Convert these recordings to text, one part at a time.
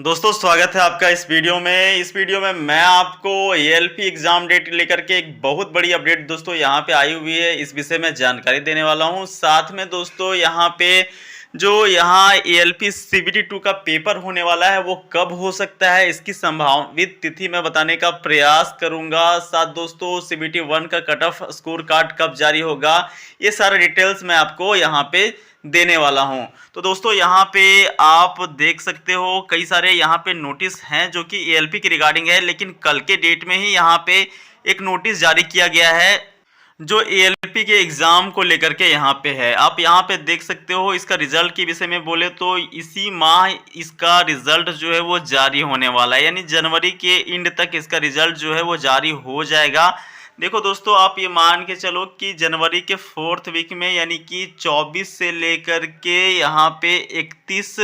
दोस्तों स्वागत है आपका इस वीडियो में मैं आपको एएलपी एग्जाम डेट लेकर के एक बहुत बड़ी अपडेट दोस्तों यहाँ पे आई हुई है। इस विषय में जानकारी देने वाला हूँ। साथ में दोस्तों यहाँ पे जो यहाँ एएलपी सीबीटी 2 का पेपर होने वाला है वो कब हो सकता है, इसकी संभावित तिथि मैं बताने का प्रयास करूंगा। साथ दोस्तों सीबीटी 1 का कट ऑफ स्कोर कार्ड कब जारी होगा, ये सारे डिटेल्स मैं आपको यहाँ पे देने वाला हूं। तो दोस्तों यहाँ पे आप देख सकते हो कई सारे यहाँ पे नोटिस हैं जो कि एएलपी की रिगार्डिंग है, लेकिन कल के डेट में ही यहाँ पे एक नोटिस जारी किया गया है जो एएलपी के एग्जाम को लेकर के यहाँ पे है। आप यहाँ पे देख सकते हो इसका रिजल्ट के विषय में बोले तो इसी माह इसका रिजल्ट जो है वो जारी होने वाला है, यानी जनवरी के एंड तक इसका रिजल्ट जो है वो जारी हो जाएगा। देखो दोस्तों आप ये मान के चलो कि जनवरी के 4th वीक में यानी कि 24 से लेकर के यहाँ पे 31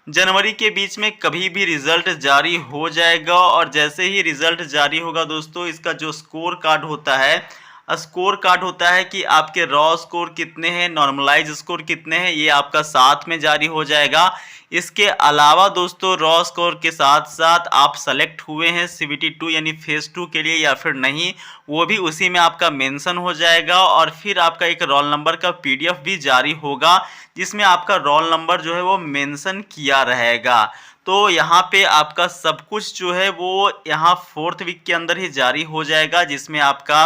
जनवरी के बीच में कभी भी रिजल्ट जारी हो जाएगा। और जैसे ही रिजल्ट जारी होगा दोस्तों इसका जो स्कोर कार्ड होता है, स्कोर कार्ड होता है कि आपके रॉ स्कोर कितने हैं, नॉर्मलाइज स्कोर कितने हैं, ये आपका साथ में जारी हो जाएगा। इसके अलावा दोस्तों रॉ स्कोर के साथ साथ आप सेलेक्ट हुए हैं सीबीटी 2 यानी फेज 2 के लिए या फिर नहीं, वो भी उसी में आपका मेंशन हो जाएगा। और फिर आपका एक रोल नंबर का पीडीएफ भी जारी होगा जिसमें आपका रोल नंबर जो है वो मेंशन किया रहेगा। तो यहाँ पे आपका सब कुछ जो है वो यहाँ 4th वीक के अंदर ही जारी हो जाएगा, जिसमें आपका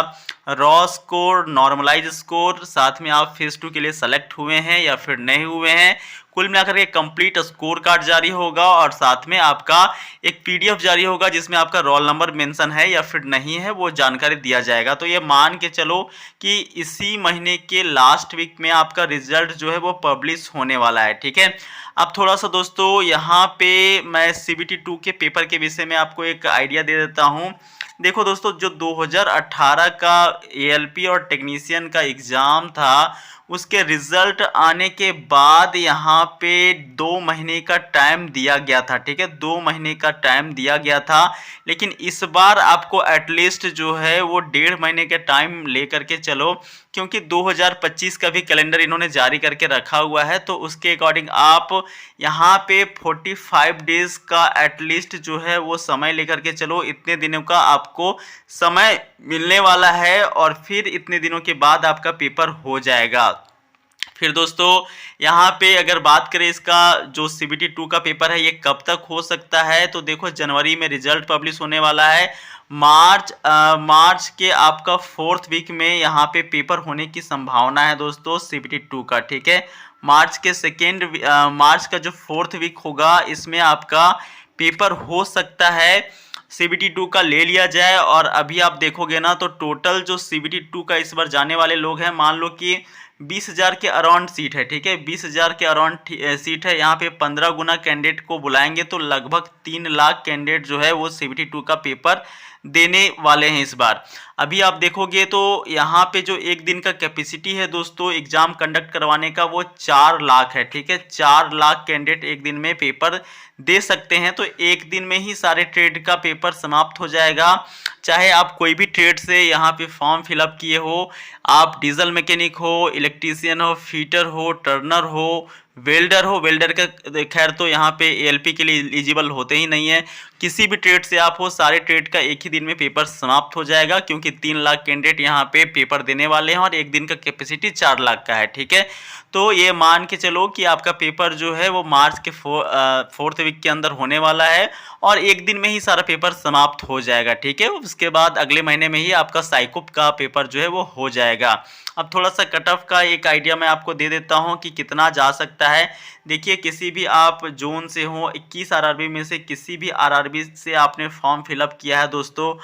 रॉ स्कोर, नॉर्मलाइज स्कोर, साथ में आप फेज 2 के लिए सेलेक्ट हुए हैं या फिर नहीं हुए हैं, कुल मिलाकर के कंप्लीट स्कोर कार्ड जारी होगा। और साथ में आपका एक पीडीएफ जारी होगा जिसमें आपका रोल नंबर मेंशन है या फिर नहीं है वो जानकारी दिया जाएगा। तो ये मान के चलो कि इसी महीने के लास्ट वीक में आपका रिजल्ट जो है वो पब्लिश होने वाला है। ठीक है, अब थोड़ा सा दोस्तों यहाँ पे मैं सीबीटी 2 के पेपर के विषय में आपको एक आइडिया दे देता हूँ। देखो दोस्तों जो 2018 का एएलपी और टेक्नीशियन का एग्ज़ाम था उसके रिजल्ट आने के बाद यहाँ पे 2 महीने का टाइम दिया गया था। ठीक है, 2 महीने का टाइम दिया गया था, लेकिन इस बार आपको एटलीस्ट जो है वो 1.5 महीने के टाइम लेकर के चलो, क्योंकि 2025 का भी कैलेंडर इन्होंने जारी करके रखा हुआ है। तो उसके अकॉर्डिंग आप यहाँ पे 45 डेज का एटलीस्ट जो है वो समय लेकर के चलो, इतने दिनों का आपको समय मिलने वाला है और फिर इतने दिनों के बाद आपका पेपर हो जाएगा। फिर दोस्तों यहाँ पे अगर बात करें इसका जो सीबीटी 2 का पेपर है ये कब तक हो सकता है, तो देखो जनवरी में रिजल्ट पब्लिश होने वाला है। मार्च के आपका 4th वीक में यहाँ पे पेपर होने की संभावना है दोस्तों सीबीटी 2 का। ठीक है, मार्च का जो 4th वीक होगा इसमें आपका पेपर हो सकता है सीबीटी 2 का ले लिया जाए। और अभी आप देखोगे ना तो टोटल जो सीबीटी 2 का इस बार जाने वाले लोग हैं, मान लो कि 20,000 के अराउंड सीट है। ठीक है, 20,000 के अराउंड सीट है। यहाँ पे 15 गुना कैंडिडेट को बुलाएंगे तो लगभग 3 लाख कैंडिडेट जो है वो सीबीटी 2 का पेपर देने वाले हैं इस बार। अभी आप देखोगे तो यहाँ पे जो एक दिन का कैपेसिटी है दोस्तों एग्जाम कंडक्ट करवाने का वो 4 लाख है। ठीक है, 4 लाख कैंडिडेट एक दिन में पेपर दे सकते हैं। तो एक दिन में ही सारे ट्रेड का पेपर समाप्त हो जाएगा। चाहे आप कोई भी ट्रेड से यहाँ पे फॉर्म फिलअप किए हो, आप डीजल मैकेनिक हो, इलेक्ट्रीशियन हो, फीटर हो, टर्नर हो, वेल्डर हो, वेल्डर का खैर तो यहाँ पे एएलपी के लिए एलिजिबल होते ही नहीं है, किसी भी ट्रेड से आप हो, सारे ट्रेड का एक ही दिन में पेपर समाप्त हो जाएगा, क्योंकि 3 लाख कैंडिडेट यहाँ पे पेपर देने वाले हैं और एक दिन का कैपेसिटी 4 लाख का है। ठीक है, तो ये मान के चलो कि आपका पेपर जो है वो मार्च के 4th वीक के अंदर होने वाला है और एक दिन में ही सारा पेपर समाप्त हो जाएगा। ठीक है, उसके बाद अगले महीने में ही आपका साइकोप का पेपर जो है वो हो जाएगा। अब थोड़ा सा कट ऑफ का एक आइडिया मैं आपको दे देता हूं कि कितना जा सकता है। देखिए किसी भी आप जोन से हो, 21 आरआरबी में से किसी भी आरआरबी से आपने फॉर्म फिलअप किया है दोस्तों,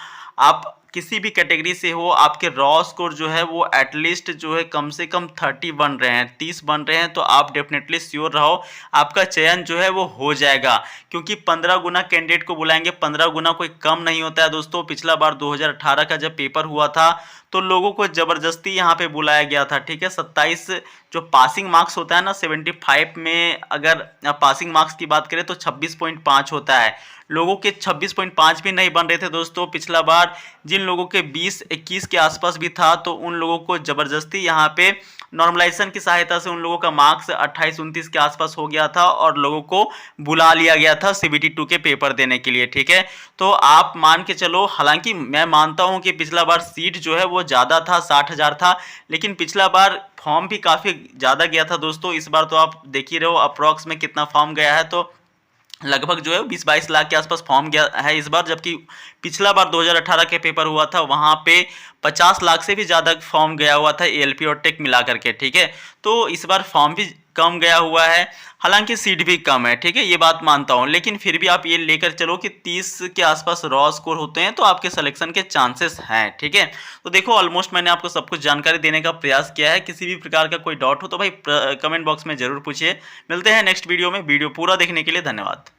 आप किसी भी कैटेगरी से हो, आपके रॉ स्कोर जो है वो एटलीस्ट जो है कम से कम 30 बन रहे हैं, 30 बन रहे हैं, तो आप डेफिनेटली श्योर रहो आपका चयन जो है वो हो जाएगा। क्योंकि 15 गुना कैंडिडेट को बुलाएंगे, 15 गुना कोई कम नहीं होता है दोस्तों। पिछला बार 2018 का जब पेपर हुआ था तो लोगों को जबरदस्ती यहाँ पे बुलाया गया था। ठीक है, 27 जो पासिंग मार्क्स होता है ना, 75 में अगर पासिंग मार्क्स की बात करें तो 26.5 होता है। लोगों के 26.5 भी नहीं बन रहे थे दोस्तों पिछला बार। जिन लोगों के 20-21 के आसपास भी था तो उन लोगों को ज़बरदस्ती यहाँ पे नॉर्मलाइजेशन की सहायता से उन लोगों का मार्क्स 28-29 के आसपास हो गया था और लोगों को बुला लिया गया था CBT 2 के पेपर देने के लिए, ठीक है। तो आप मान के चलो, हालांकि मैं मानता हूं कि पिछला बार सीट जो है वो ज़्यादा था, 60,000 था, लेकिन पिछला बार फॉर्म भी काफ़ी ज़्यादा गया था दोस्तों। इस बार तो आप देख ही रहे हो अप्रॉक्स में कितना फॉर्म गया है, तो लगभग जो है 20-22 लाख के आसपास फॉर्म गया है इस बार, जबकि पिछला बार 2018 के पेपर हुआ था वहाँ पे 50 लाख से भी ज़्यादा फॉर्म गया हुआ था ALP और टेक मिला करके, ठीक है। तो इस बार फॉर्म भी कम गया हुआ है, हालांकि सीट भी कम है, ठीक है, ये बात मानता हूँ, लेकिन फिर भी आप ये लेकर चलो कि 30 के आसपास रॉ स्कोर होते हैं तो आपके सिलेक्शन के चांसेस हैं, ठीक है। तो देखो ऑलमोस्ट मैंने आपको सब कुछ जानकारी देने का प्रयास किया है। किसी भी प्रकार का कोई डाउट हो तो भाई कमेंट बॉक्स में जरूर पूछिए। मिलते हैं नेक्स्ट वीडियो में। वीडियो पूरा देखने के लिए धन्यवाद।